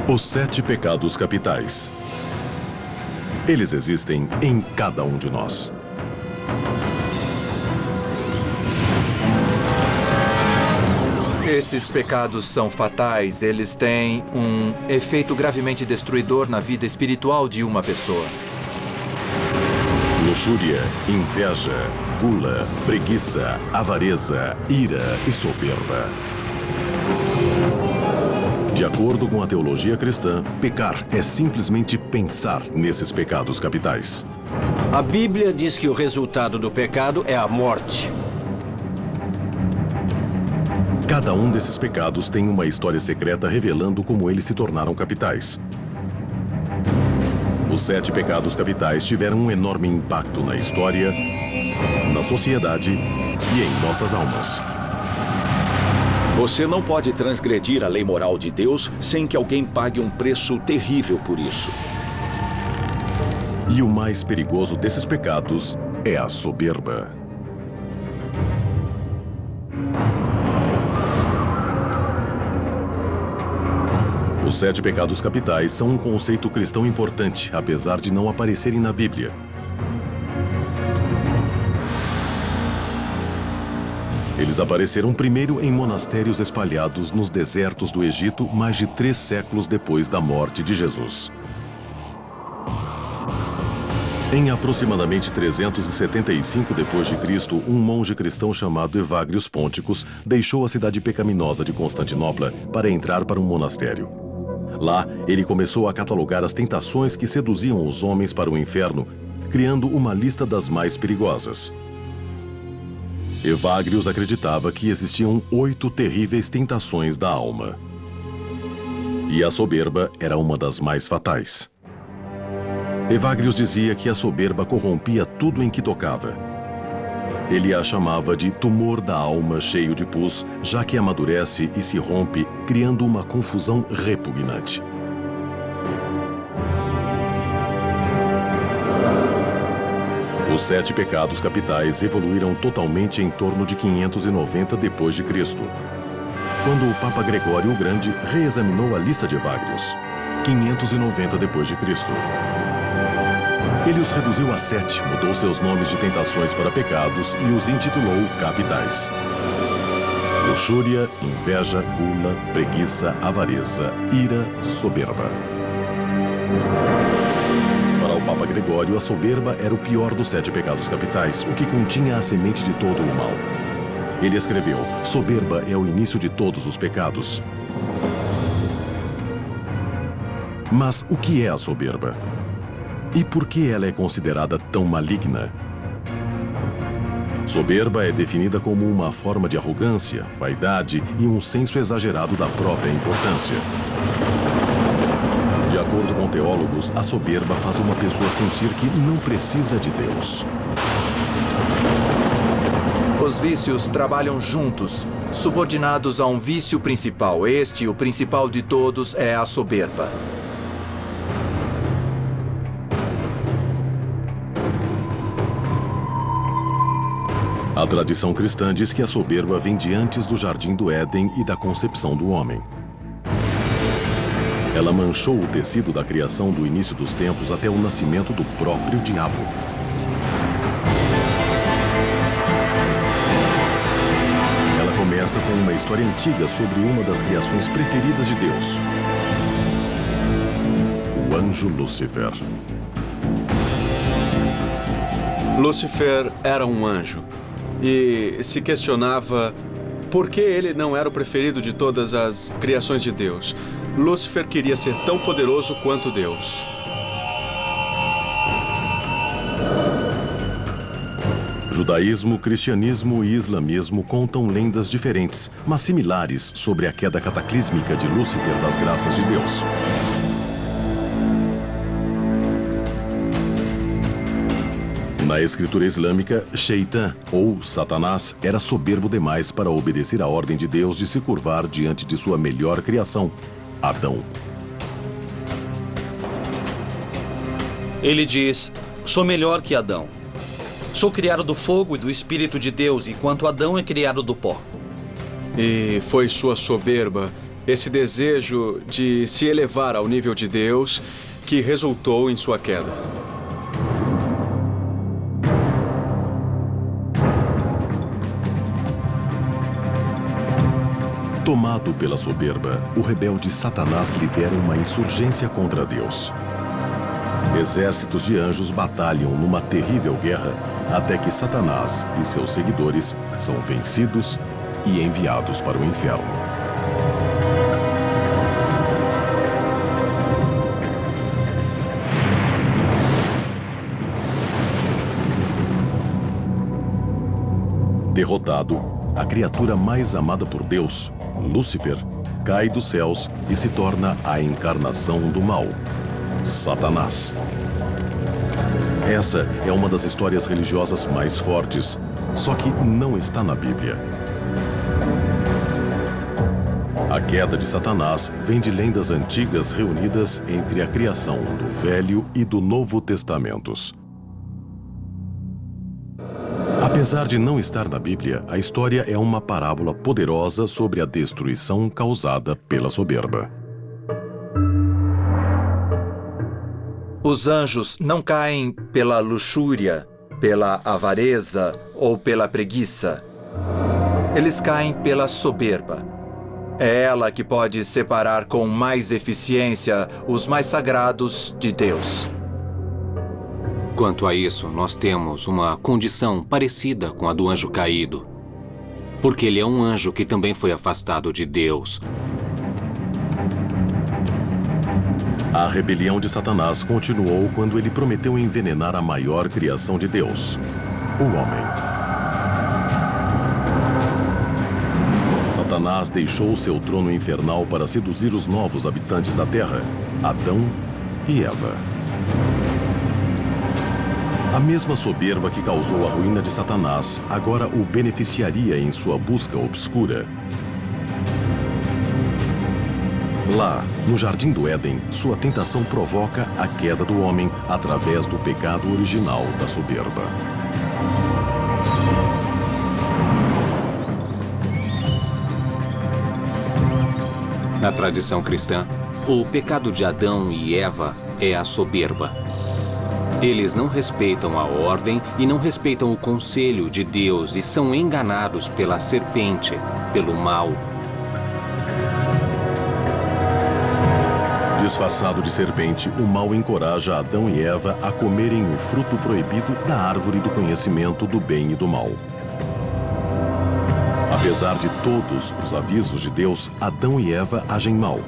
Os 7 pecados capitais. Eles existem em cada um de nós. Esses pecados são fatais. Eles têm um efeito gravemente destruidor na vida espiritual de uma pessoa. Luxúria, inveja, gula, preguiça, avareza, ira e soberba. De acordo com a teologia cristã, pecar é simplesmente pensar nesses pecados capitais. A Bíblia diz que o resultado do pecado é a morte. Cada um desses pecados tem uma história secreta revelando como eles se tornaram capitais. Os 7 pecados capitais tiveram um enorme impacto na história, na sociedade e em nossas almas. Você não pode transgredir a lei moral de Deus sem que alguém pague um preço terrível por isso. E o mais perigoso desses pecados é a soberba. Os 7 pecados capitais são um conceito cristão importante, apesar de não aparecerem na Bíblia. Eles apareceram primeiro em monastérios espalhados nos desertos do Egito mais de 3 séculos depois da morte de Jesus. Em aproximadamente 375 d.C., um monge cristão chamado Evagrius Ponticus deixou a cidade pecaminosa de Constantinopla para entrar para um monastério. Lá, ele começou a catalogar as tentações que seduziam os homens para o inferno, criando uma lista das mais perigosas. Evagrius acreditava que existiam 8 terríveis tentações da alma. E a soberba era uma das mais fatais. Evagrius dizia que a soberba corrompia tudo em que tocava. Ele a chamava de tumor da alma cheio de pus, já que amadurece e se rompe, criando uma confusão repugnante. Os 7 pecados capitais evoluíram totalmente em torno de 590 d.C., quando o Papa Gregório o Grande reexaminou a lista de Evagrius, 590 d.C. Ele os reduziu a 7, mudou seus nomes de tentações para pecados e os intitulou capitais: luxúria, inveja, gula, preguiça, avareza, ira, soberba. Para o Papa Gregório, a soberba era o pior dos 7 pecados capitais, o que continha a semente de todo o mal. Ele escreveu: soberba é o início de todos os pecados. Mas o que é a soberba? E por que ela é considerada tão maligna? Soberba é definida como uma forma de arrogância, vaidade e um senso exagerado da própria importância. De acordo com teólogos, a soberba faz uma pessoa sentir que não precisa de Deus. Os vícios trabalham juntos, subordinados a um vício principal. O principal de todos, é a soberba. A tradição cristã diz que a soberba vem de antes do Jardim do Éden e da concepção do homem. Ela manchou o tecido da criação do início dos tempos até o nascimento do próprio diabo. Ela começa com uma história antiga sobre uma das criações preferidas de Deus: o anjo Lúcifer. Lúcifer era um anjo e se questionava por que ele não era o preferido de todas as criações de Deus. Lúcifer queria ser tão poderoso quanto Deus. Judaísmo, cristianismo e islamismo contam lendas diferentes, mas similares, sobre a queda cataclísmica de Lúcifer das graças de Deus. Na escritura islâmica, Shaitan, ou Satanás, era soberbo demais para obedecer à ordem de Deus de se curvar diante de sua melhor criação, Adão. Ele diz: sou melhor que Adão. Sou criado do fogo e do Espírito de Deus, enquanto Adão é criado do pó. E foi sua soberba esse desejo de se elevar ao nível de Deus que resultou em sua queda. Tomado pela soberba, o rebelde Satanás lidera uma insurgência contra Deus. Exércitos de anjos batalham numa terrível guerra até que Satanás e seus seguidores são vencidos e enviados para o inferno. Derrotado, a criatura mais amada por Deus, Lúcifer, cai dos céus e se torna a encarnação do mal, Satanás. Essa é uma das histórias religiosas mais fortes, só que não está na Bíblia. A queda de Satanás vem de lendas antigas reunidas entre a criação do Velho e do Novo Testamentos. Apesar de não estar na Bíblia, a história é uma parábola poderosa sobre a destruição causada pela soberba. Os anjos não caem pela luxúria, pela avareza ou pela preguiça. Eles caem pela soberba. É ela que pode separar com mais eficiência os mais sagrados de Deus. Quanto a isso, nós temos uma condição parecida com a do anjo caído. Porque ele é um anjo que também foi afastado de Deus. A rebelião de Satanás continuou quando ele prometeu envenenar a maior criação de Deus, o homem. Satanás deixou seu trono infernal para seduzir os novos habitantes da terra, Adão e Eva. A mesma soberba que causou a ruína de Satanás agora o beneficiaria em sua busca obscura. Lá, no Jardim do Éden, sua tentação provoca a queda do homem através do pecado original da soberba. Na tradição cristã, o pecado de Adão e Eva é a soberba. Eles não respeitam a ordem e não respeitam o conselho de Deus e são enganados pela serpente, pelo mal. Disfarçado de serpente, o mal encoraja Adão e Eva a comerem o fruto proibido da árvore do conhecimento do bem e do mal. Apesar de todos os avisos de Deus, Adão e Eva agem mal.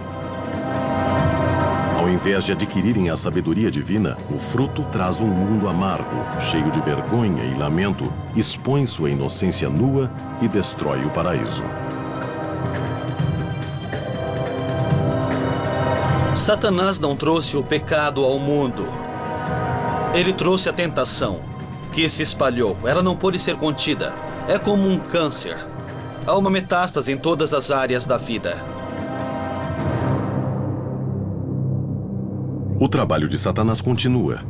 Ao invés de adquirirem a sabedoria divina, o fruto traz um mundo amargo, cheio de vergonha e lamento, expõe sua inocência nua e destrói o paraíso. Satanás não trouxe o pecado ao mundo. Ele trouxe a tentação, que se espalhou. Ela não pôde ser contida. É como um câncer. Há uma metástase em todas as áreas da vida. O trabalho de Satanás continua.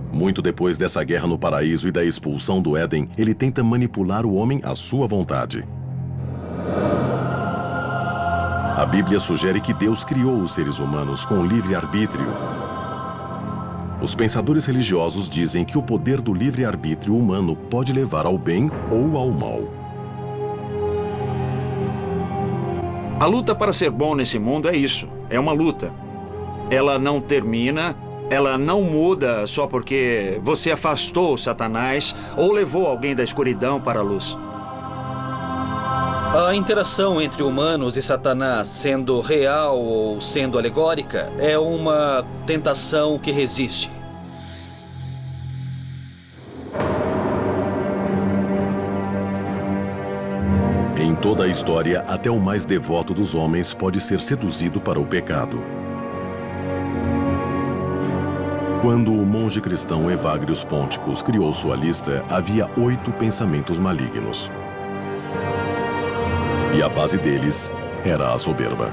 Muito depois dessa guerra no paraíso e da expulsão do Éden, ele tenta manipular o homem à sua vontade. A Bíblia sugere que Deus criou os seres humanos com livre-arbítrio. Os pensadores religiosos dizem que o poder do livre-arbítrio humano pode levar ao bem ou ao mal. A luta para ser bom nesse mundo é isso. É uma luta. Ela não termina, ela não muda só porque você afastou Satanás ou levou alguém da escuridão para a luz. A interação entre humanos e Satanás, sendo real ou sendo alegórica, é uma tentação que resiste. Em toda a história, até o mais devoto dos homens pode ser seduzido para o pecado. Quando o monge cristão Evagrius Ponticus criou sua lista, havia 8 pensamentos malignos. E a base deles era a soberba.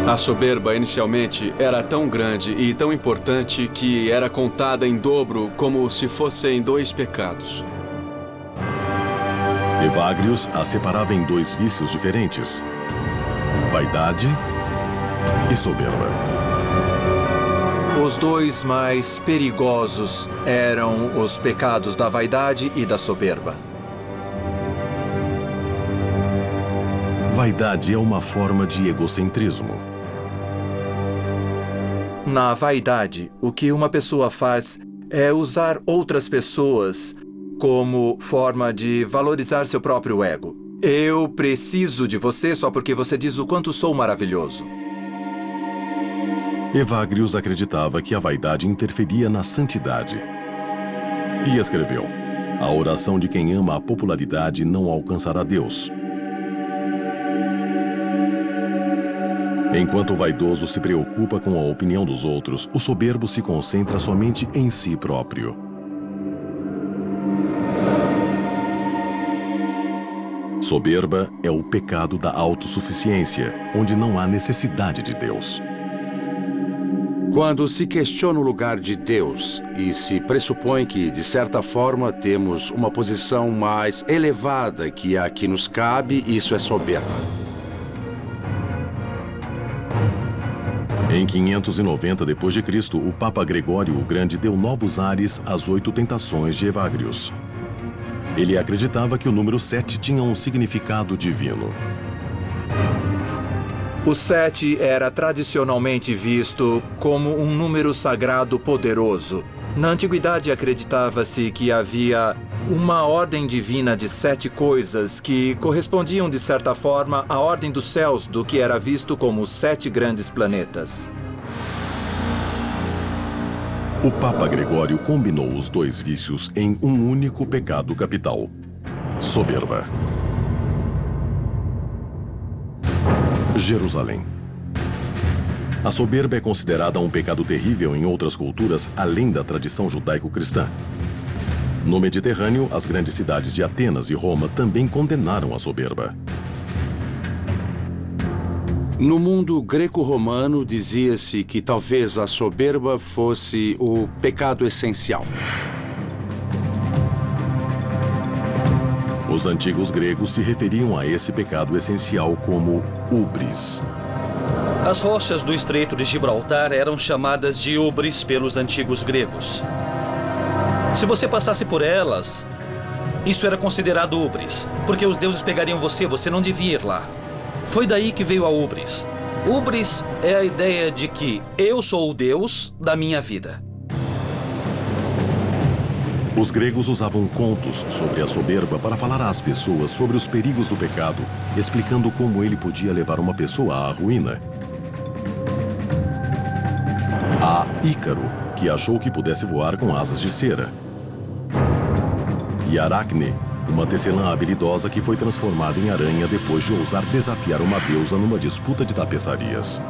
A soberba, inicialmente, era tão grande e tão importante que era contada em dobro como se fossem 2 pecados. Evagrius a separava em dois vícios diferentes: vaidade e soberba. Os dois mais perigosos eram os pecados da vaidade e da soberba. Vaidade é uma forma de egocentrismo. Na vaidade, o que uma pessoa faz é usar outras pessoas como forma de valorizar seu próprio ego. Eu preciso de você só porque você diz o quanto sou maravilhoso. Evagrius acreditava que a vaidade interferia na santidade. E escreveu: a oração de quem ama a popularidade não alcançará Deus. Enquanto o vaidoso se preocupa com a opinião dos outros, o soberbo se concentra somente em si próprio. Soberba é o pecado da autossuficiência, onde não há necessidade de Deus. Quando se questiona o lugar de Deus e se pressupõe que, de certa forma, temos uma posição mais elevada que a que nos cabe, isso é soberba. Em 590 d.C., o Papa Gregório o Grande deu novos ares às 8 tentações de Evagrius. Ele acreditava que o número 7 tinha um significado divino. O 7 era tradicionalmente visto como um número sagrado poderoso. Na antiguidade acreditava-se que havia uma ordem divina de 7 coisas que correspondiam de certa forma à ordem dos céus do que era visto como os 7 grandes planetas. O Papa Gregório combinou os dois vícios em um único pecado capital: soberba. Jerusalém. A soberba é considerada um pecado terrível em outras culturas além da tradição judaico-cristã. No Mediterrâneo, as grandes cidades de Atenas e Roma também condenaram a soberba. No mundo greco-romano, dizia-se que talvez a soberba fosse o pecado essencial. Os antigos gregos se referiam a esse pecado essencial como ubris. As rochas do Estreito de Gibraltar eram chamadas de ubris pelos antigos gregos. Se você passasse por elas, isso era considerado ubris, porque os deuses pegariam você não devia ir lá. Foi daí que veio a ubris. Ubris é a ideia de que eu sou o Deus da minha vida. Os gregos usavam contos sobre a soberba para falar às pessoas sobre os perigos do pecado, explicando como ele podia levar uma pessoa à ruína. Há Ícaro, que achou que pudesse voar com asas de cera. E Aracne, uma tecelã habilidosa que foi transformada em aranha depois de ousar desafiar uma deusa numa disputa de tapeçarias.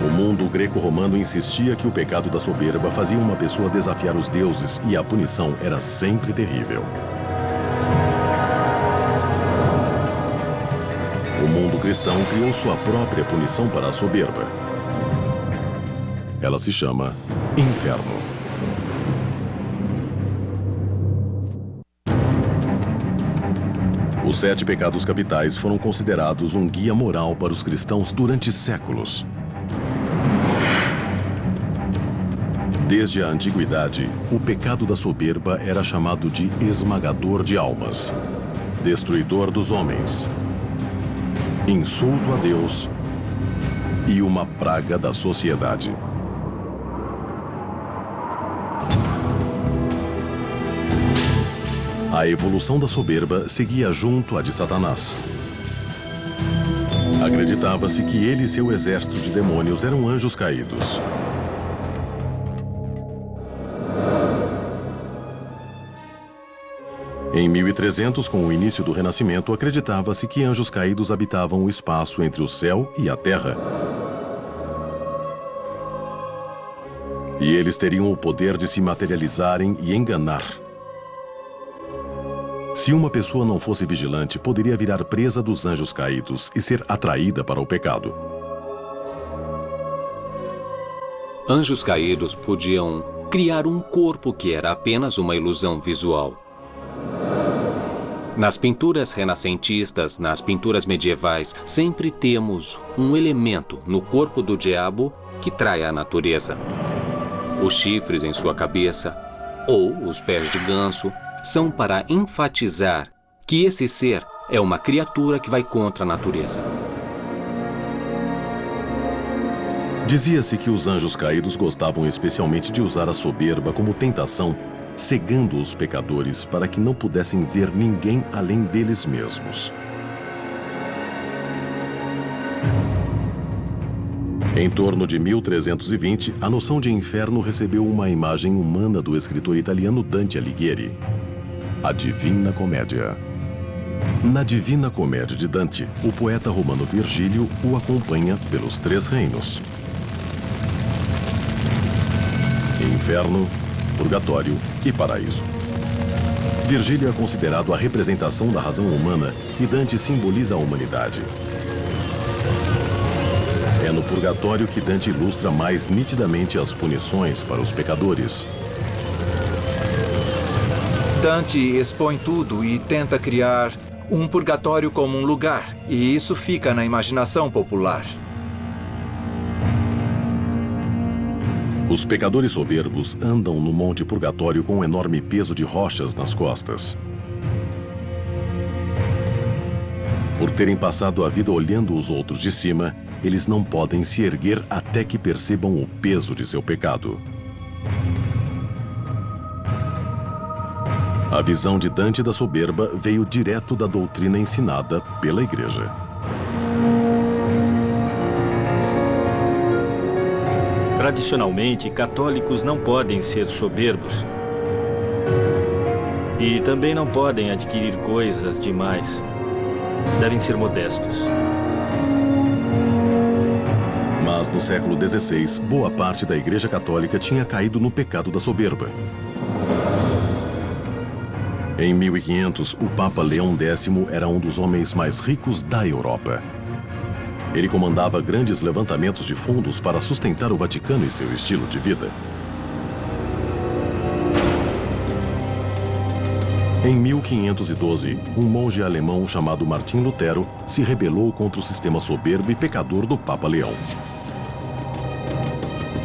O mundo greco-romano insistia que o pecado da soberba fazia uma pessoa desafiar os deuses e a punição era sempre terrível. O mundo cristão criou sua própria punição para a soberba. Ela se chama inferno. Os 7 pecados capitais foram considerados um guia moral para os cristãos durante séculos. Desde a antiguidade, o pecado da soberba era chamado de esmagador de almas, destruidor dos homens, insulto a Deus e uma praga da sociedade. A evolução da soberba seguia junto à de Satanás. Acreditava-se que ele e seu exército de demônios eram anjos caídos. Em 1300, com o início do Renascimento, acreditava-se que anjos caídos habitavam o espaço entre o céu e a terra. E eles teriam o poder de se materializarem e enganar. Se uma pessoa não fosse vigilante, poderia virar presa dos anjos caídos e ser atraída para o pecado. Anjos caídos podiam criar um corpo que era apenas uma ilusão visual. Nas pinturas renascentistas, nas pinturas medievais, sempre temos um elemento no corpo do diabo que trai a natureza. Os chifres em sua cabeça, ou os pés de ganso, são para enfatizar que esse ser é uma criatura que vai contra a natureza. Dizia-se que os anjos caídos gostavam especialmente de usar a soberba como tentação, cegando os pecadores para que não pudessem ver ninguém além deles mesmos. Em torno de 1320, a noção de inferno recebeu uma imagem humana do escritor italiano Dante Alighieri, a Divina Comédia. Na Divina Comédia de Dante, o poeta romano Virgílio o acompanha pelos 3 reinos: Inferno, Purgatório e Paraíso. Virgílio é considerado a representação da razão humana e Dante simboliza a humanidade. É no Purgatório que Dante ilustra mais nitidamente as punições para os pecadores. Dante expõe tudo e tenta criar um purgatório como um lugar, e isso fica na imaginação popular. Os pecadores soberbos andam no Monte Purgatório com um enorme peso de rochas nas costas. Por terem passado a vida olhando os outros de cima, eles não podem se erguer até que percebam o peso de seu pecado. A visão de Dante da soberba veio direto da doutrina ensinada pela Igreja. Tradicionalmente, católicos não podem ser soberbos. E também não podem adquirir coisas demais. Devem ser modestos. Mas no século XVI, boa parte da Igreja Católica tinha caído no pecado da soberba. Em 1500, o Papa Leão X era um dos homens mais ricos da Europa. Ele comandava grandes levantamentos de fundos para sustentar o Vaticano e seu estilo de vida. Em 1512, um monge alemão chamado Martim Lutero se rebelou contra o sistema soberbo e pecador do Papa Leão.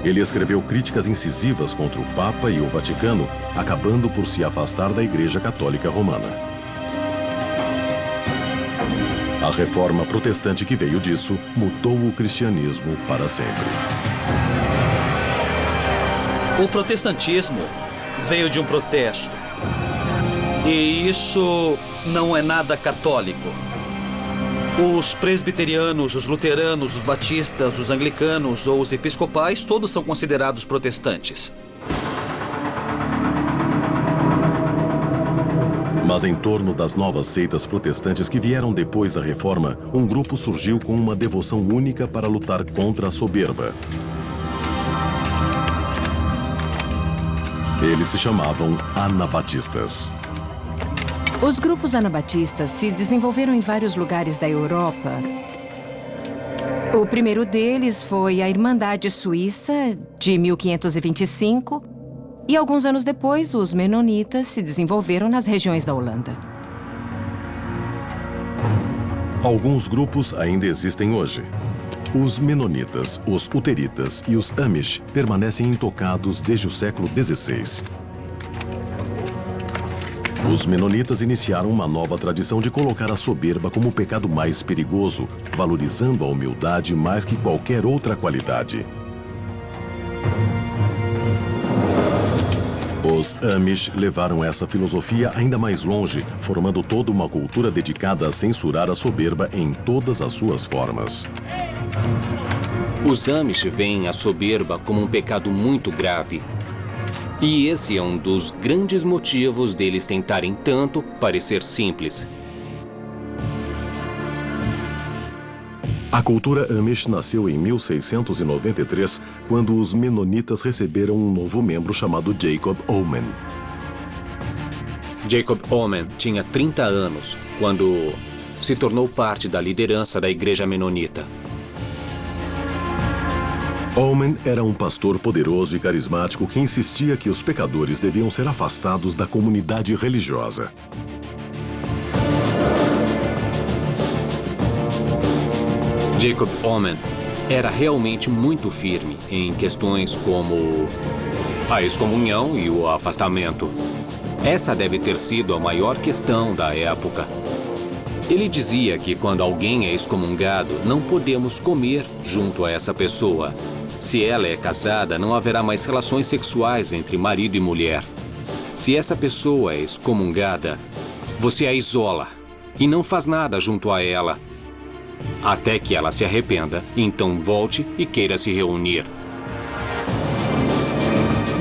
Ele escreveu críticas incisivas contra o Papa e o Vaticano, acabando por se afastar da Igreja Católica Romana. A reforma protestante que veio disso mudou o cristianismo para sempre. O protestantismo veio de um protesto. E isso não é nada católico. Os presbiterianos, os luteranos, os batistas, os anglicanos ou os episcopais, todos são considerados protestantes. Mas em torno das novas seitas protestantes que vieram depois da Reforma, um grupo surgiu com uma devoção única para lutar contra a soberba. Eles se chamavam Anabatistas. Os grupos anabatistas se desenvolveram em vários lugares da Europa. O primeiro deles foi a Irmandade Suíça, de 1525, e alguns anos depois, os Menonitas se desenvolveram nas regiões da Holanda. Alguns grupos ainda existem hoje. Os Menonitas, os Uteritas e os Amish permanecem intocados desde o século XVI. Os Menonitas iniciaram uma nova tradição de colocar a soberba como o pecado mais perigoso, valorizando a humildade mais que qualquer outra qualidade. Os Amish levaram essa filosofia ainda mais longe, formando toda uma cultura dedicada a censurar a soberba em todas as suas formas. Os Amish veem a soberba como um pecado muito grave. E esse é um dos grandes motivos deles tentarem tanto parecer simples. A cultura Amish nasceu em 1693, quando os Menonitas receberam um novo membro chamado Jacob Oman. Jacob Oman tinha 30 anos quando se tornou parte da liderança da Igreja Menonita. Oman era um pastor poderoso e carismático que insistia que os pecadores deviam ser afastados da comunidade religiosa. Jacob Omen era realmente muito firme em questões como a excomunhão e o afastamento. Essa deve ter sido a maior questão da época. Ele dizia que quando alguém é excomungado, não podemos comer junto a essa pessoa. Se ela é casada, não haverá mais relações sexuais entre marido e mulher. Se essa pessoa é excomungada, você a isola e não faz nada junto a ela, até que ela se arrependa, então volte e queira se reunir.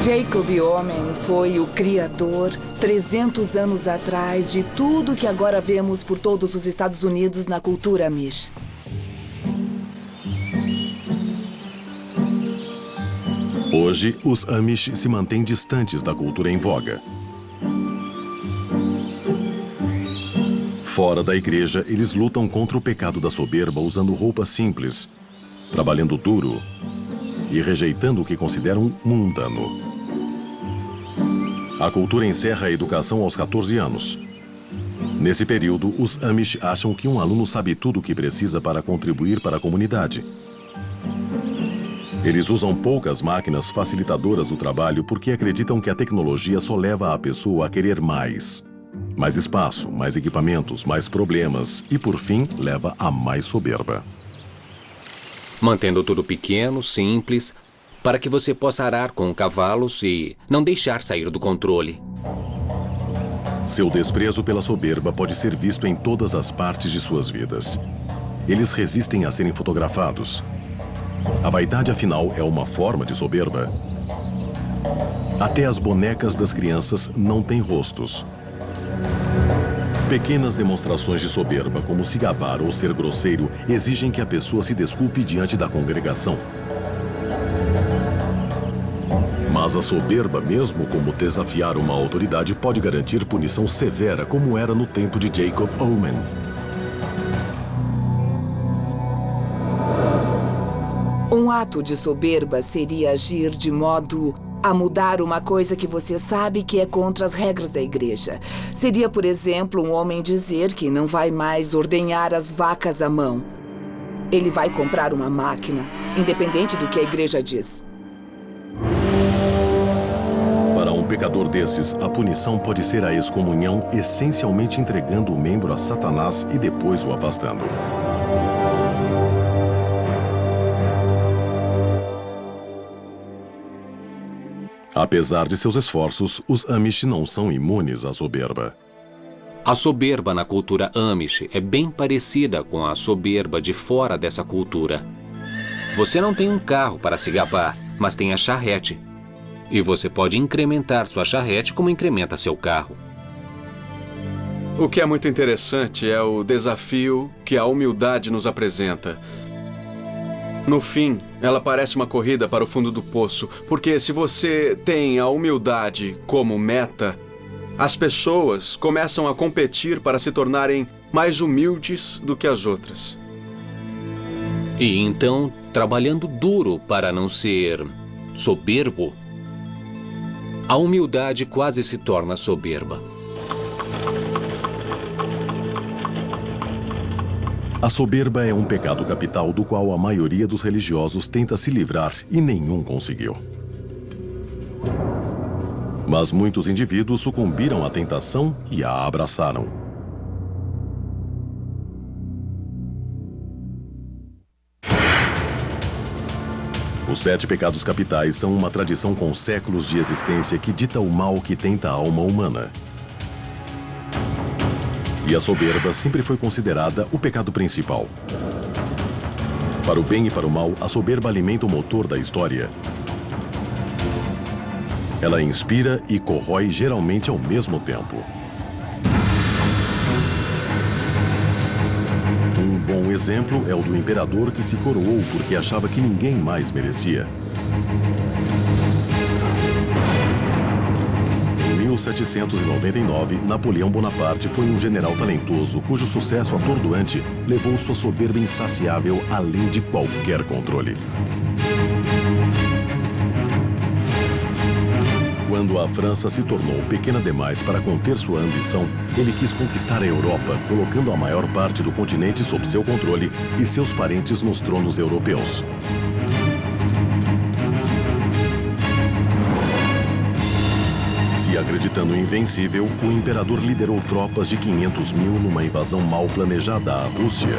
Jacob Omen foi o criador, 300 anos atrás, de tudo que agora vemos por todos os Estados Unidos na cultura Amish. Hoje, os Amish se mantêm distantes da cultura em voga. Fora da igreja, eles lutam contra o pecado da soberba usando roupas simples, trabalhando duro e rejeitando o que consideram mundano. A cultura encerra a educação aos 14 anos. Nesse período, os Amish acham que um aluno sabe tudo o que precisa para contribuir para a comunidade. Eles usam poucas máquinas facilitadoras do trabalho porque acreditam que a tecnologia só leva a pessoa a querer mais. Mais espaço, mais equipamentos, mais problemas e, por fim, leva a mais soberba. Mantendo tudo pequeno, simples, para que você possa arar com cavalos e não deixar sair do controle. Seu desprezo pela soberba pode ser visto em todas as partes de suas vidas. Eles resistem a serem fotografados. A vaidade, afinal, é uma forma de soberba. Até as bonecas das crianças não têm rostos. Pequenas demonstrações de soberba, como se gabar ou ser grosseiro, exigem que a pessoa se desculpe diante da congregação. Mas a soberba, mesmo como desafiar uma autoridade, pode garantir punição severa, como era no tempo de Jacob Omen. Um ato de soberba seria agir de modo a mudar uma coisa que você sabe que é contra as regras da igreja. Seria, por exemplo, um homem dizer que não vai mais ordenhar as vacas à mão. Ele vai comprar uma máquina, independente do que a igreja diz. Para um pecador desses, a punição pode ser a excomunhão, essencialmente entregando o membro a Satanás e depois o afastando. Apesar de seus esforços, os Amish não são imunes à soberba. A soberba na cultura Amish é bem parecida com a soberba de fora dessa cultura. Você não tem um carro para se gabar, mas tem a charrete. E você pode incrementar sua charrete como incrementa seu carro. O que é muito interessante é o desafio que a humildade nos apresenta. No fim, ela parece uma corrida para o fundo do poço, porque se você tem a humildade como meta, as pessoas começam a competir para se tornarem mais humildes do que as outras. E então, trabalhando duro para não ser soberbo, a humildade quase se torna soberba. A soberba é um pecado capital do qual a maioria dos religiosos tenta se livrar e nenhum conseguiu. Mas muitos indivíduos sucumbiram à tentação e a abraçaram. Os 7 pecados capitais são uma tradição com séculos de existência que dita o mal que tenta a alma humana. E a soberba sempre foi considerada o pecado principal. Para o bem e para o mal, a soberba alimenta o motor da história. Ela inspira e corrói geralmente ao mesmo tempo. Um bom exemplo é o do imperador que se coroou porque achava que ninguém mais merecia. Em 1799, Napoleão Bonaparte foi um general talentoso cujo sucesso atordoante levou sua soberba insaciável além de qualquer controle. O Quando a França se tornou pequena demais para conter sua ambição, ele quis conquistar a Europa, colocando a maior parte do continente sob seu controle e seus parentes nos tronos europeus. Se acreditando invencível, o imperador liderou tropas de 500 mil numa invasão mal planejada à Rússia.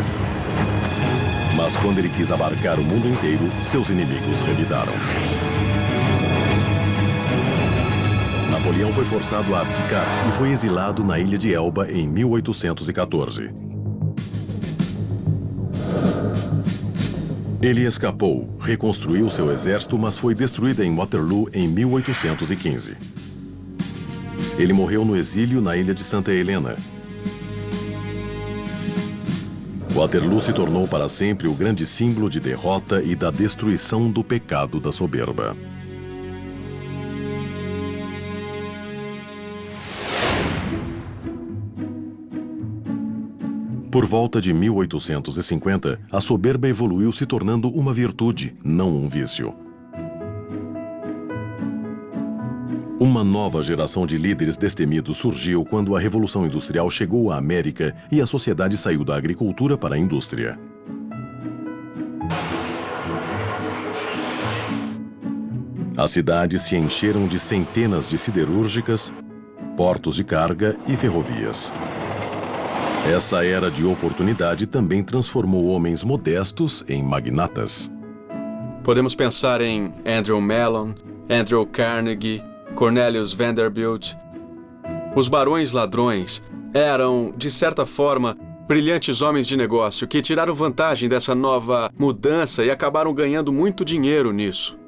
Mas quando ele quis abarcar o mundo inteiro, seus inimigos revidaram. Napoleão foi forçado a abdicar e foi exilado na ilha de Elba em 1814. Ele escapou, reconstruiu seu exército, mas foi destruído em Waterloo em 1815. Ele morreu no exílio na ilha de Santa Helena. Waterloo se tornou para sempre o grande símbolo de derrota e da destruição do pecado da soberba. Por volta de 1850, a soberba evoluiu se tornando uma virtude, não um vício. Uma nova geração de líderes destemidos surgiu quando a Revolução Industrial chegou à América e a sociedade saiu da agricultura para a indústria. As cidades se encheram de centenas de siderúrgicas, portos de carga e ferrovias. Essa era de oportunidade também transformou homens modestos em magnatas. Podemos pensar em Andrew Mellon, Andrew Carnegie, Cornelius Vanderbilt. Os barões ladrões eram, de certa forma, brilhantes homens de negócio que tiraram vantagem dessa nova mudança e acabaram ganhando muito dinheiro nisso.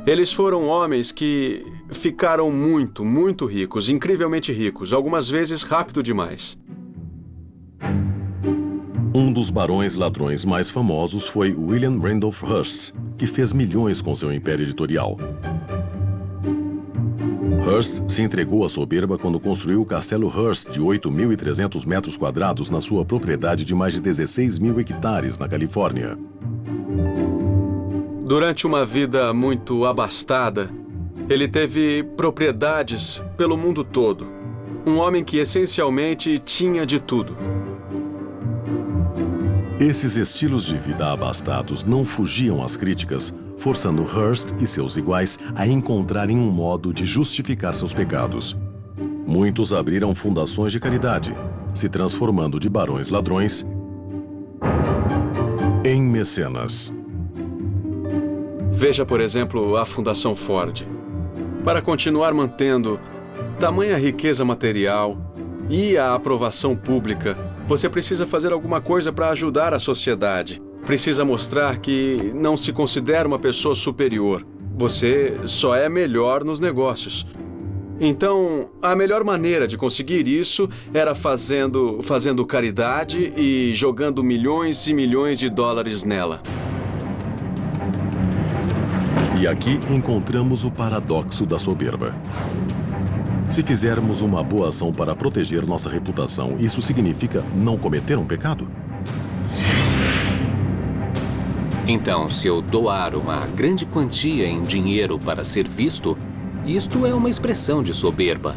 Eles foram homens que ficaram muito ricos, incrivelmente ricos, algumas vezes rápido demais. Um dos barões ladrões mais famosos foi William Randolph Hearst, que fez milhões com seu império editorial. Hearst se entregou à soberba quando construiu o Castelo Hearst de 8.300 metros quadrados na sua propriedade de mais de 16 mil hectares na Califórnia. Durante uma vida muito abastada, ele teve propriedades pelo mundo todo. Um homem que essencialmente tinha de tudo. Esses estilos de vida abastados não fugiam às críticas, forçando Hearst e seus iguais a encontrarem um modo de justificar seus pecados. Muitos abriram fundações de caridade, se transformando de barões ladrões em mecenas. Veja, por exemplo, a Fundação Ford. Para continuar mantendo tamanha riqueza material e a aprovação pública, você precisa fazer alguma coisa para ajudar a sociedade. Precisa mostrar que não se considera uma pessoa superior. Você só é melhor nos negócios. Então, a melhor maneira de conseguir isso era fazendo caridade e jogando milhões e milhões de dólares nela. E aqui encontramos o paradoxo da soberba. Se fizermos uma boa ação para proteger nossa reputação, isso significa não cometer um pecado? Então, se eu doar uma grande quantia em dinheiro para ser visto, isto é uma expressão de soberba.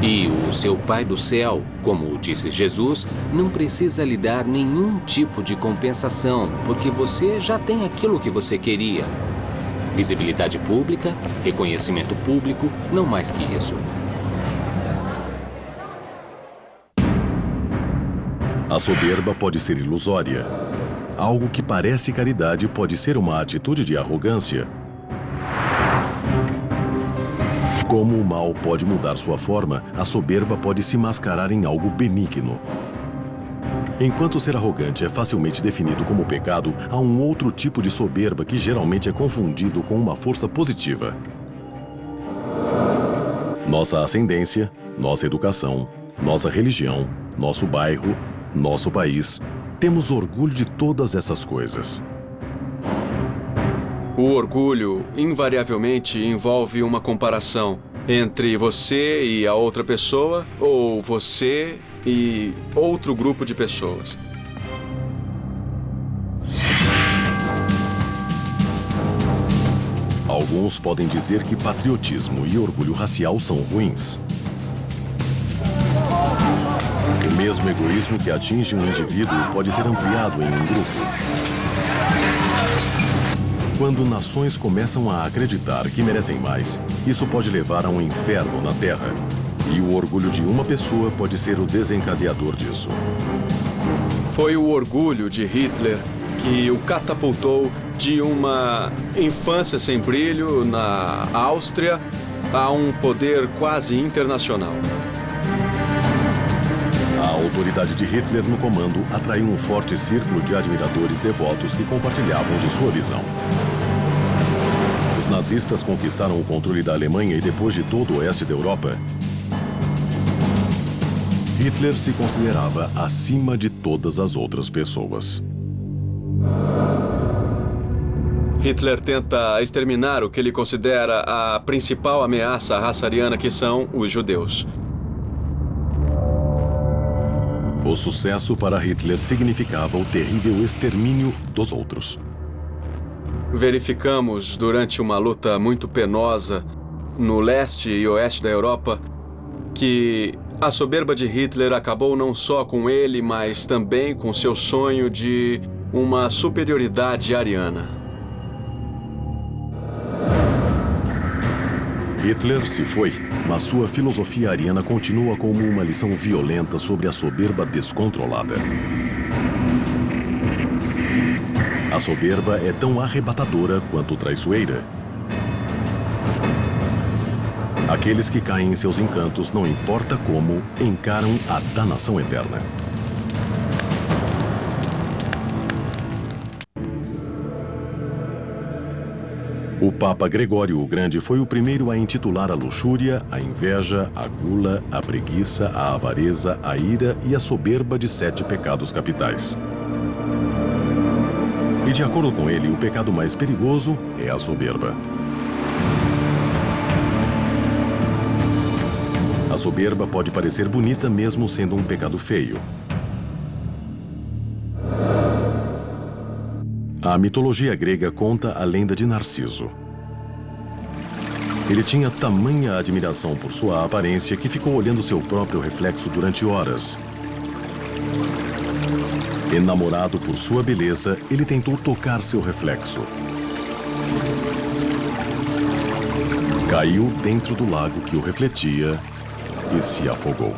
E o seu Pai do céu, como disse Jesus, não precisa lhe dar nenhum tipo de compensação, porque você já tem aquilo que você queria. Visibilidade pública, reconhecimento público, não mais que isso. A soberba pode ser ilusória. Algo que parece caridade pode ser uma atitude de arrogância. Como o mal pode mudar sua forma, a soberba pode se mascarar em algo benigno. Enquanto ser arrogante é facilmente definido como pecado, há um outro tipo de soberba que geralmente é confundido com uma força positiva. Nossa ascendência, nossa educação, nossa religião, nosso bairro, nosso país. Temos orgulho de todas essas coisas. O orgulho, invariavelmente, envolve uma comparação entre você e a outra pessoa ou você e outro grupo de pessoas. Alguns podem dizer que patriotismo e orgulho racial são ruins. O mesmo egoísmo que atinge um indivíduo pode ser ampliado em um grupo. Quando nações começam a acreditar que merecem mais, isso pode levar a um inferno na Terra. E o orgulho de uma pessoa pode ser o desencadeador disso. Foi o orgulho de Hitler que o catapultou de uma infância sem brilho na Áustria a um poder quase internacional. A autoridade de Hitler no comando atraiu um forte círculo de admiradores devotos que compartilhavam de sua visão. Os nazistas conquistaram o controle da Alemanha e depois de todo o oeste da Europa. Hitler se considerava acima de todas as outras pessoas. Hitler tenta exterminar o que ele considera a principal ameaça à raça ariana, que são os judeus. O sucesso para Hitler significava o terrível extermínio dos outros. Verificamos durante uma luta muito penosa no leste e oeste da Europa que a soberba de Hitler acabou não só com ele, mas também com seu sonho de uma superioridade ariana. Hitler se foi, mas sua filosofia ariana continua como uma lição violenta sobre a soberba descontrolada. A soberba é tão arrebatadora quanto traiçoeira. Aqueles que caem em seus encantos, não importa como, encaram a danação eterna. O Papa Gregório o Grande foi o primeiro a intitular a luxúria, a inveja, a gula, a preguiça, a avareza, a ira e a soberba de 7 pecados capitais. E de acordo com ele, o pecado mais perigoso é a soberba. A soberba pode parecer bonita mesmo sendo um pecado feio. A mitologia grega conta a lenda de Narciso. Ele tinha tamanha admiração por sua aparência que ficou olhando seu próprio reflexo durante horas. Enamorado por sua beleza, ele tentou tocar seu reflexo. Caiu dentro do lago que o refletia e se afogou.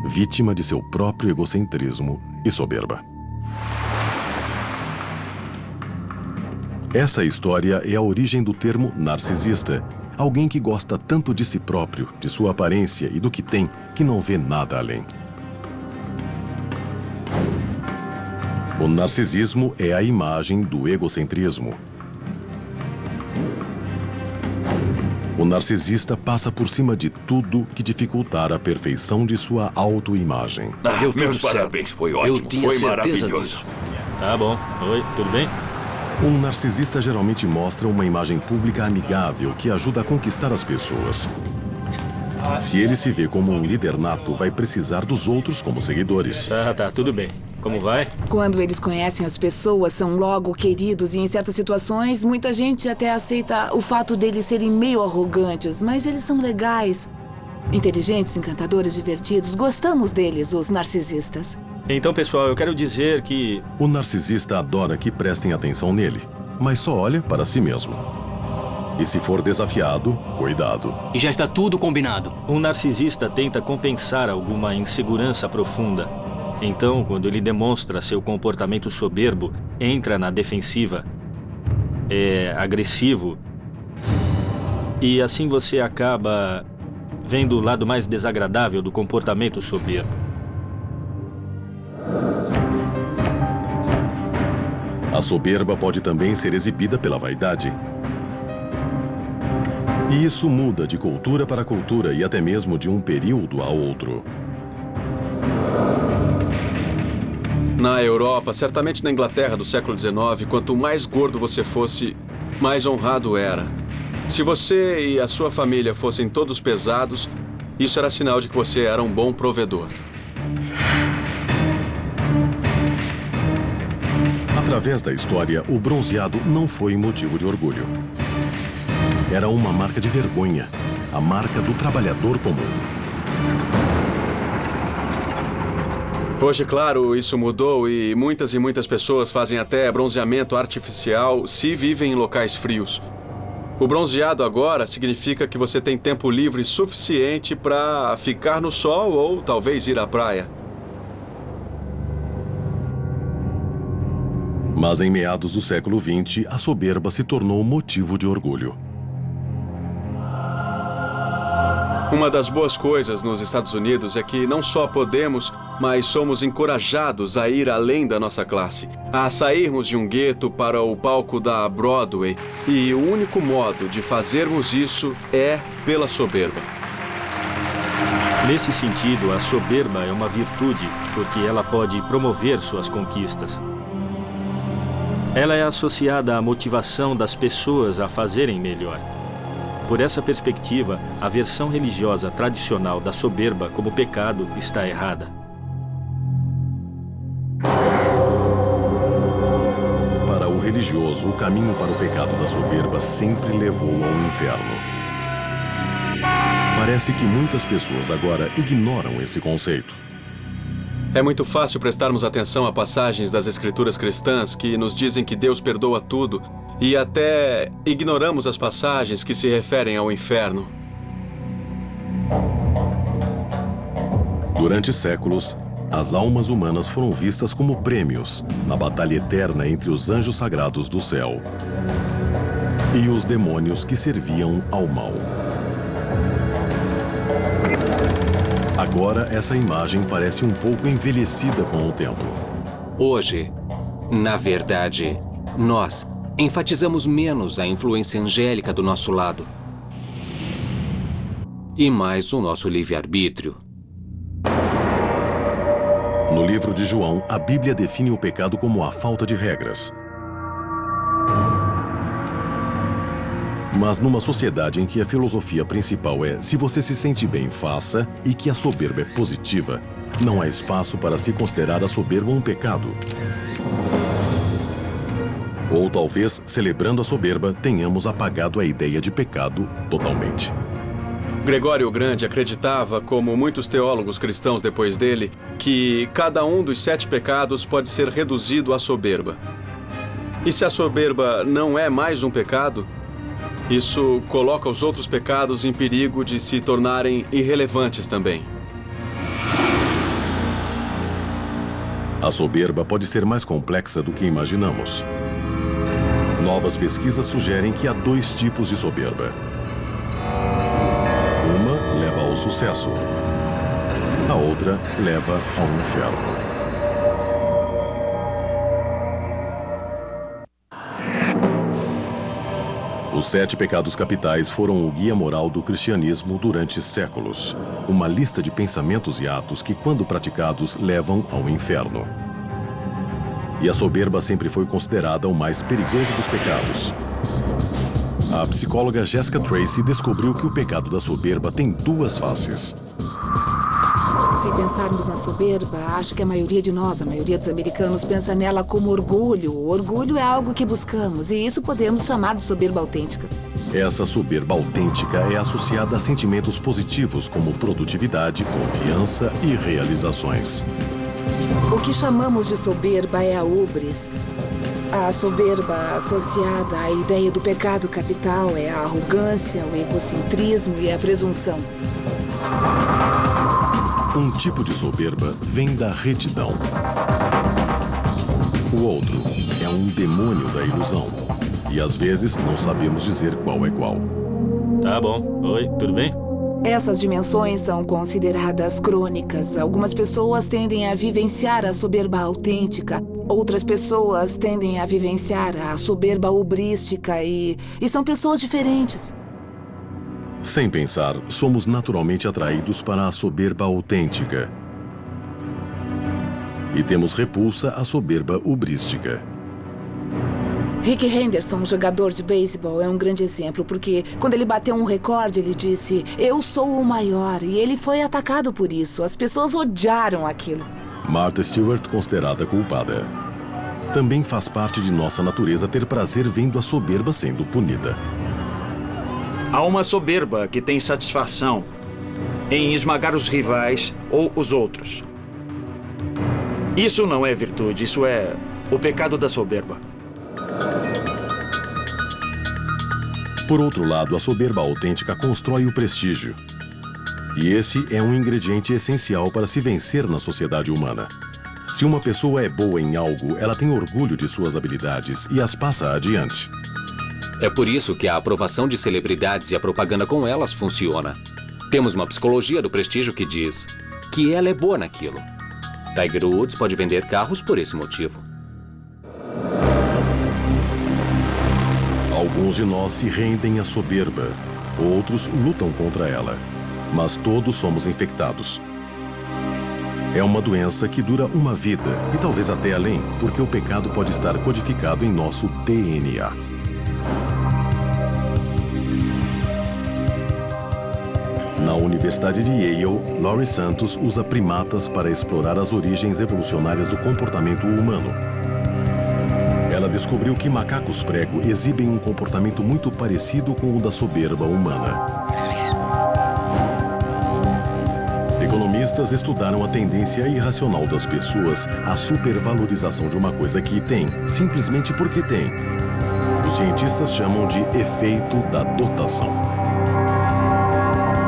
Vítima de seu próprio egocentrismo e soberba. Essa história é a origem do termo narcisista, alguém que gosta tanto de si próprio, de sua aparência e do que tem, que não vê nada além. O narcisismo é a imagem do egocentrismo. O narcisista passa por cima de tudo que dificultar a perfeição de sua autoimagem. Meus parabéns, foi ótimo, foi maravilhoso. Tá bom. Oi, tudo bem? Um narcisista geralmente mostra uma imagem pública amigável que ajuda a conquistar as pessoas. Se ele se vê como um líder nato, vai precisar dos outros como seguidores. Tá, tudo bem. Como vai? Quando eles conhecem as pessoas, são logo queridos e em certas situações, muita gente até aceita o fato deles serem meio arrogantes, mas eles são legais, inteligentes, encantadores, divertidos. Gostamos deles, os narcisistas. Então, pessoal, eu quero dizer que... O narcisista adora que prestem atenção nele, mas só olha para si mesmo. E se for desafiado, cuidado. E já está tudo combinado. Um narcisista tenta compensar alguma insegurança profunda. Então, quando ele demonstra seu comportamento soberbo, entra na defensiva, é agressivo. E assim você acaba vendo o lado mais desagradável do comportamento soberbo. A soberba pode também ser exibida pela vaidade. E isso muda de cultura para cultura e até mesmo de um período a outro. Na Europa, certamente na Inglaterra do século XIX, quanto mais gordo você fosse, mais honrado era. Se você e a sua família fossem todos pesados, isso era sinal de que você era um bom provedor. A Através da história, o bronzeado não foi motivo de orgulho. Era uma marca de vergonha, a marca do trabalhador comum. Hoje, claro, isso mudou e muitas pessoas fazem até bronzeamento artificial se vivem em locais frios. O bronzeado agora significa que você tem tempo livre suficiente para ficar no sol ou talvez ir à praia. Mas em meados do século XX, a soberba se tornou motivo de orgulho. Uma das boas coisas nos Estados Unidos é que não só podemos, mas somos encorajados a ir além da nossa classe, a sairmos de um gueto para o palco da Broadway. E o único modo de fazermos isso é pela soberba. Nesse sentido, a soberba é uma virtude, porque ela pode promover suas conquistas. Ela é associada à motivação das pessoas a fazerem melhor. Por essa perspectiva, a versão religiosa tradicional da soberba como pecado está errada. Para o religioso, o caminho para o pecado da soberba sempre levou ao inferno. Parece que muitas pessoas agora ignoram esse conceito. É muito fácil prestarmos atenção a passagens das escrituras cristãs que nos dizem que Deus perdoa tudo e até ignoramos as passagens que se referem ao inferno. Durante séculos, as almas humanas foram vistas como prêmios na batalha eterna entre os anjos sagrados do céu e os demônios que serviam ao mal. Agora, essa imagem parece um pouco envelhecida com o tempo. Hoje, na verdade, nós enfatizamos menos a influência angélica do nosso lado e mais o nosso livre-arbítrio. No livro de João, a Bíblia define o pecado como a falta de regras. Mas numa sociedade em que a filosofia principal é se você se sente bem, faça, e que a soberba é positiva, não há espaço para se considerar a soberba um pecado. Ou talvez, celebrando a soberba, tenhamos apagado a ideia de pecado totalmente. Gregório o Grande acreditava, como muitos teólogos cristãos depois dele, que cada um dos 7 pecados pode ser reduzido à soberba. E se a soberba não é mais um pecado, isso coloca os outros pecados em perigo de se tornarem irrelevantes também. A soberba pode ser mais complexa do que imaginamos. Novas pesquisas sugerem que há 2 tipos de soberba. Uma leva ao sucesso. A outra leva ao inferno. Os 7 pecados capitais foram o guia moral do cristianismo durante séculos. Uma lista de pensamentos e atos que, quando praticados, levam ao inferno. E a soberba sempre foi considerada o mais perigoso dos pecados. A psicóloga Jessica Tracy descobriu que o pecado da soberba tem 2 faces. Se pensarmos na soberba, acho que a maioria de nós, a maioria dos americanos, pensa nela como orgulho. O orgulho é algo que buscamos, e isso podemos chamar de soberba autêntica. Essa soberba autêntica é associada a sentimentos positivos como produtividade, confiança e realizações. O que chamamos de soberba é a ubris. A soberba associada à ideia do pecado capital é a arrogância, o egocentrismo e a presunção. Um tipo de soberba vem da retidão. O outro é um demônio da ilusão. E às vezes não sabemos dizer qual é qual. Tá bom. Oi, tudo bem? Essas dimensões são consideradas crônicas. Algumas pessoas tendem a vivenciar a soberba autêntica. Outras pessoas tendem a vivenciar a soberba ubrística e são pessoas diferentes. Sem pensar, somos naturalmente atraídos para a soberba autêntica. E temos repulsa à soberba ubrística. Rick Henderson, um jogador de beisebol, é um grande exemplo, porque quando ele bateu um recorde, ele disse: "Eu sou o maior", e ele foi atacado por isso. As pessoas odiaram aquilo. Martha Stewart, considerada culpada. Também faz parte de nossa natureza ter prazer vendo a soberba sendo punida. Há uma soberba que tem satisfação em esmagar os rivais ou os outros. Isso não é virtude, isso é o pecado da soberba. Por outro lado, a soberba autêntica constrói o prestígio. E esse é um ingrediente essencial para se vencer na sociedade humana. Se uma pessoa é boa em algo, ela tem orgulho de suas habilidades e as passa adiante. É por isso que a aprovação de celebridades e a propaganda com elas funciona. Temos uma psicologia do prestígio que diz que ela é boa naquilo. Tiger Woods pode vender carros por esse motivo. Alguns de nós se rendem à soberba, outros lutam contra ela. Mas todos somos infectados. É uma doença que dura uma vida, e talvez até além, porque o pecado pode estar codificado em nosso DNA. Na Universidade de Yale, Laurie Santos usa primatas para explorar as origens evolucionárias do comportamento humano. Ela descobriu que macacos prego exibem um comportamento muito parecido com o da soberba humana. Economistas estudaram a tendência irracional das pessoas à supervalorização de uma coisa que tem, simplesmente porque tem. Os cientistas chamam de efeito da dotação.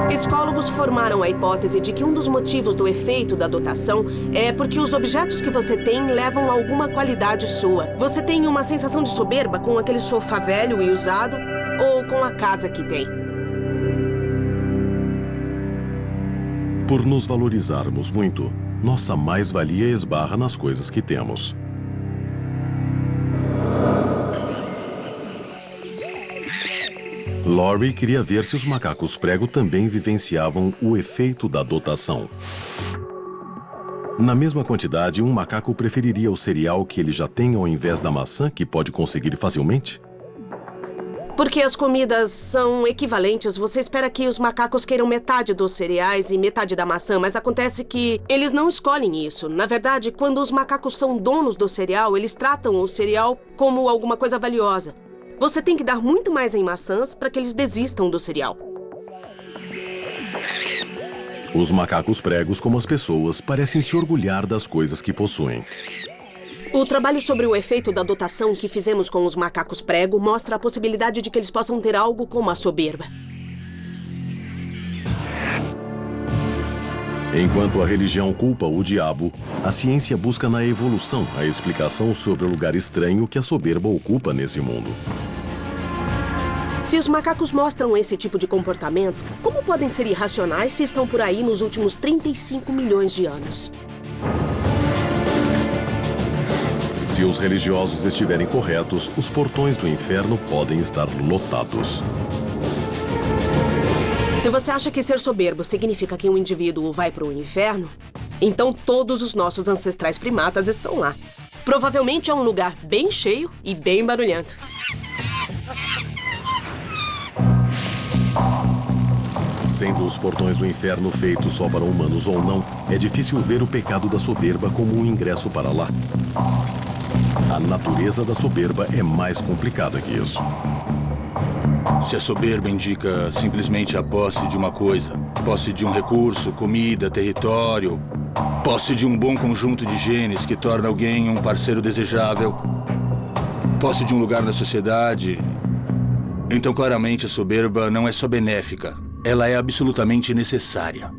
Psicólogos formaram a hipótese de que um dos motivos do efeito da dotação é porque os objetos que você tem levam a alguma qualidade sua. Você tem uma sensação de soberba com aquele sofá velho e usado ou com a casa que tem? Por nos valorizarmos muito, nossa mais-valia esbarra nas coisas que temos. Laurie queria ver se os macacos prego também vivenciavam o efeito da dotação. Na mesma quantidade, um macaco preferiria o cereal que ele já tem ao invés da maçã que pode conseguir facilmente? Porque as comidas são equivalentes, você espera que os macacos queiram metade dos cereais e metade da maçã, mas acontece que eles não escolhem isso. Na verdade, quando os macacos são donos do cereal, eles tratam o cereal como alguma coisa valiosa. Você tem que dar muito mais em maçãs para que eles desistam do cereal. Os macacos pregos, como as pessoas, parecem se orgulhar das coisas que possuem. O trabalho sobre o efeito da dotação que fizemos com os macacos prego mostra a possibilidade de que eles possam ter algo como a soberba. Enquanto a religião culpa o diabo, a ciência busca na evolução a explicação sobre o lugar estranho que a soberba ocupa nesse mundo. Se os macacos mostram esse tipo de comportamento, como podem ser irracionais se estão por aí nos últimos 35 milhões de anos? Se os religiosos estiverem corretos, os portões do inferno podem estar lotados. Se você acha que ser soberbo significa que um indivíduo vai para o inferno, então todos os nossos ancestrais primatas estão lá. Provavelmente é um lugar bem cheio e bem barulhento. Sendo os portões do inferno feitos só para humanos ou não, é difícil ver o pecado da soberba como um ingresso para lá. A natureza da soberba é mais complicada que isso. Se a soberba indica simplesmente a posse de uma coisa, posse de um recurso, comida, território, posse de um bom conjunto de genes que torna alguém um parceiro desejável, posse de um lugar na sociedade, então claramente a soberba não é só benéfica, ela é absolutamente necessária.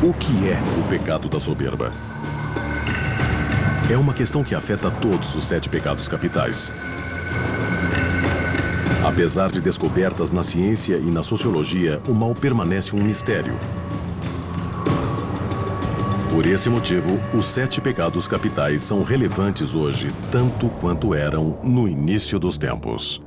O que é o pecado da soberba? É uma questão que afeta todos os 7 pecados capitais. Apesar de descobertas na ciência e na sociologia, o mal permanece um mistério. Por esse motivo, os 7 pecados capitais são relevantes hoje, tanto quanto eram no início dos tempos.